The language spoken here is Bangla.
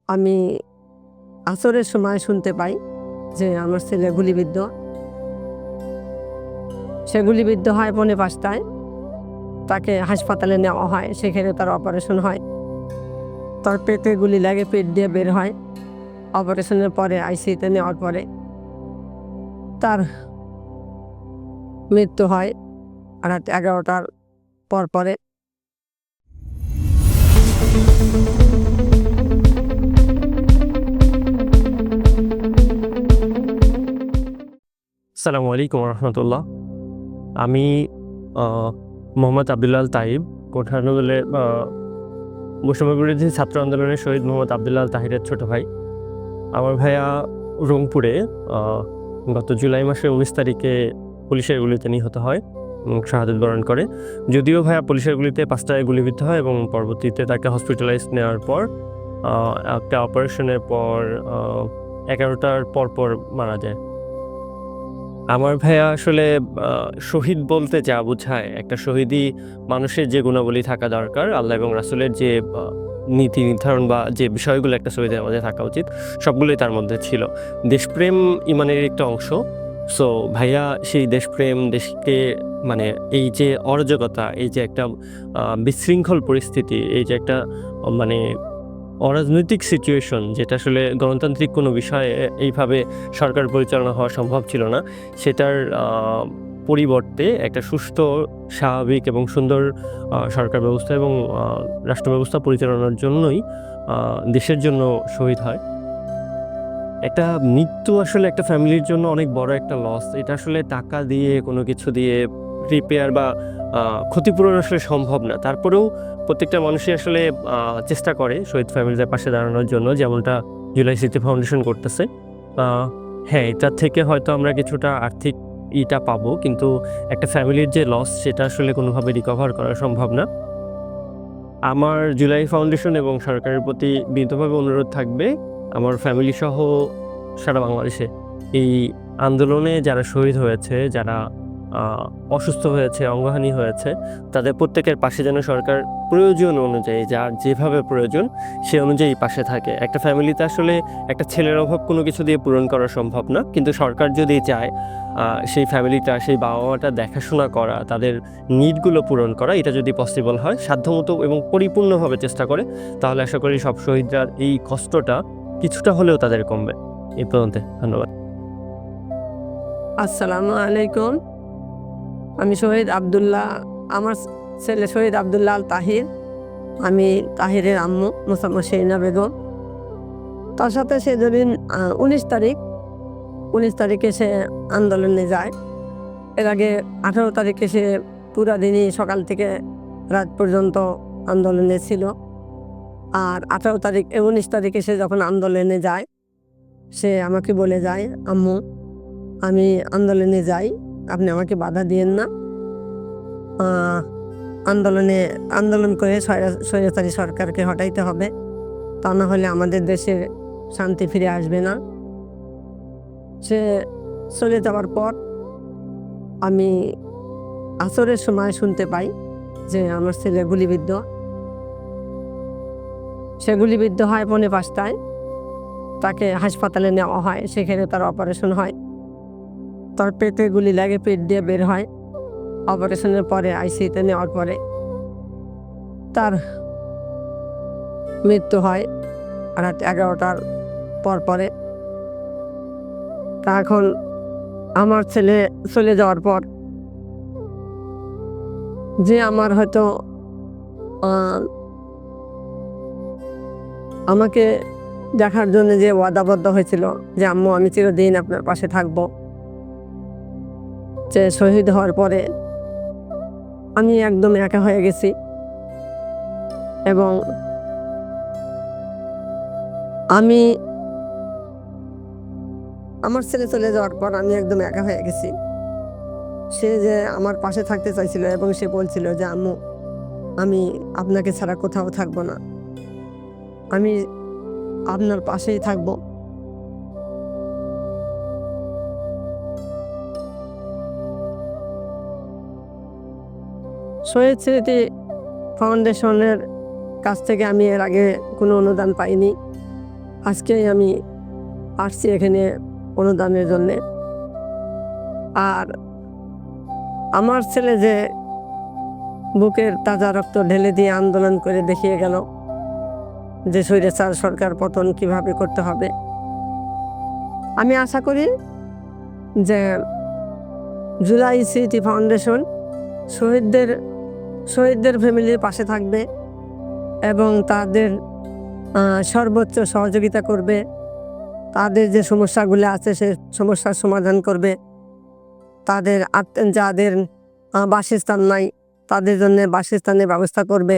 আমি আসরের সময় শুনতে পাই যে আমার ছেলে গুলিবিদ্ধ। সে গুলিবিদ্ধ হয় 4:45টায়। তাকে হাসপাতালে নেওয়া হয়, সেখানে তার অপারেশন হয়। তার পেটে গুলি লাগে, পেট দিয়ে বের হয়। অপারেশনের পরে আইসিইউতে নেওয়ার পরে তার মৃত্যু হয় রাত 11টার পরে। আসসালামু আলাইকুম রহমতুল্লাহ। আমি মোহাম্মদ আবদুল্লাহ তাহিব, কোঠানগরের বৈষম্য বিরোধী ছাত্র আন্দোলনের শহীদ মোহাম্মদ আবদুল্লাহ তাহিরের ছোট ভাই। আমার ভাইয়া রংপুরে গত জুলাই মাসের 19 তারিখে পুলিশের গুলিতে নিহত হয় এবং শাহাদাত বরণ করে। যদিও ভাইয়া পুলিশের গুলিতে 5টায় গুলিবিদ্ধ হয় এবং পরবর্তীতে তাকে হসপিটালাইজ নেওয়ার পর একটা অপারেশনের পর 11টার পর মারা যায়। আমার ভাইয়া আসলে শহীদ বলতে যা বোঝায়, একটা শহীদই মানুষের যে গুণাবলী থাকা দরকার, আল্লাহ এবং রাসূলের যে নীতি নির্ধারণ বা যে বিষয়গুলো একটা শহীদের মধ্যে থাকা উচিত, সবগুলোই তার মধ্যে ছিল। দেশপ্রেম ইমানের একটা অংশ। সো ভাইয়া সেই দেশপ্রেম, দেশকে মানে এই যে অরাজকতা, এই যে একটা বিশৃঙ্খল পরিস্থিতি, এই যে একটা মানে অরাজনৈতিক সিচুয়েশন, যেটা আসলে গণতান্ত্রিক কোনো বিষয়ে এইভাবে সরকার পরিচালনা হওয়া সম্ভব ছিল না, সেটার পরিবর্তে একটা সুষ্ঠু, স্বাভাবিক এবং সুন্দর সরকার ব্যবস্থা এবং রাষ্ট্র ব্যবস্থা পরিচালনার জন্যই দেশের জন্য শহীদ হয়। একটা মৃত্যু আসলে একটা ফ্যামিলির জন্য অনেক বড় একটা লস। এটা আসলে টাকা দিয়ে, কোনো কিছু দিয়ে রিপেয়ার বা ক্ষতিপূরণ আসলে সম্ভব না। তারপরেও প্রত্যেকটা মানুষই আসলে চেষ্টা করে শহীদ ফ্যামিলিদের পাশে দাঁড়ানোর জন্য, যেমনটা জুলাই স্মৃতি ফাউন্ডেশন করতেছে। হ্যাঁ, এটার থেকে হয়তো আমরা কিছুটা আর্থিক পাবো, কিন্তু একটা ফ্যামিলির যে লস, সেটা আসলে কোনোভাবে রিকভার করা সম্ভব না। আমার জুলাই ফাউন্ডেশন এবং সরকারের প্রতি বিনীতভাবে অনুরোধ থাকবে, আমার ফ্যামিলি সহ সারা বাংলাদেশে এই আন্দোলনে যারা শহীদ হয়েছে, যারা অসুস্থ হয়েছে, অঙ্গহানি হয়েছে, তাদের প্রত্যেকের পাশে যেন সরকার প্রয়োজন অনুযায়ী, যার যেভাবে প্রয়োজন সে অনুযায়ী পাশে থাকে। একটা ফ্যামিলিতে আসলে একটা ছেলের অভাব কোনো কিছু দিয়ে পূরণ করা সম্ভব না, কিন্তু সরকার যদি চায় সেই ফ্যামিলিটা, সেই বাবা মাটা দেখাশোনা করা, তাদের নিডগুলো পূরণ করা, এটা যদি পসিবল হয় সাধ্যমতো এবং পরিপূর্ণভাবে চেষ্টা করে, তাহলে আশা করি সব শহীদরা এই কষ্টটা কিছুটা হলেও তাদের কমবে। এই পর্যন্ত, ধন্যবাদ। আসসালামু আলাইকুম। আমি শহীদ আবদুল্লাহ, আমার ছেলে শহীদ আবদুল্লাহ তাহির। আমি তাহিরের আম্মু মোসাম্মদ শেরিনা বেগম। তার সাথে সে যেদিন 19 তারিখে সে আন্দোলনে যায়। এর আগে 18 তারিখে সে পুরা দিনই সকাল থেকে রাত পর্যন্ত আন্দোলনে ছিল। আর 19 তারিখে সে যখন আন্দোলনে যায়, সে আমাকে বলে যায়, আম্মু আমি আন্দোলনে যাই, আপনি আমাকে বাধা দিয়েন না। আন্দোলন করে স্বৈরাচারী সরকারকে হটাইতে হবে, তা না হলে আমাদের দেশে শান্তি ফিরে আসবে না। সে চলে যাওয়ার পর আমি আসরের সময় শুনতে পাই যে আমার ছেলে গুলিবিদ্ধ। সে গুলিবিদ্ধ হয় 5:45টায়। তাকে হাসপাতালে নেওয়া হয়, সেখানে তার অপারেশন হয়। তার পেটে গুলি লাগে, পেট দিয়ে বের হয়। অপারেশনের পরে আইসিইউতে নেওয়ার পরে তার মৃত্যু হয় রাত 11টার পরে। তা এখন আমার ছেলে চলে যাওয়ার পর যে আমার হয়তো আমাকে দেখার জন্য যে ওয়াদাবদ্ধ হয়েছিল যে আম্মু আমি চিরদিন আপনার পাশে থাকবো, যে শহীদ হওয়ার পরে আমি একদম একা হয়ে গেছি। এবং আমি আমার ছেলে চলে যাওয়ার পর আমি একদম একা হয়ে গেছি। সে যে আমার পাশে থাকতে চাইছিল এবং সে বলছিল যে আম্মু আমি আপনাকে ছাড়া কোথাও থাকবো না, আমি আপনার পাশেই থাকবো। শহীদ স্মৃতি ফাউন্ডেশনের কাছ থেকে আমি এর আগে কোনো অনুদান পাইনি। আজকেই আমি আসছি এখানে অনুদানের জন্যে। আর আমার ছেলে যে বুকের তাজা রক্ত ঢেলে দিয়ে আন্দোলন করে দেখিয়ে গেল যে স্বৈরাচার সরকার পতন কিভাবে করতে হবে, আমি আশা করি যে জুলাই স্মৃতি ফাউন্ডেশন শহীদদের ফ্যামিলির পাশে থাকবে এবং তাদের সর্বোচ্চ সহযোগিতা করবে। তাদের যে সমস্যাগুলো আছে সে সমস্যার সমাধান করবে। তাদের যাদের বাসস্থান নাই তাদের জন্য বাসস্থানের ব্যবস্থা করবে।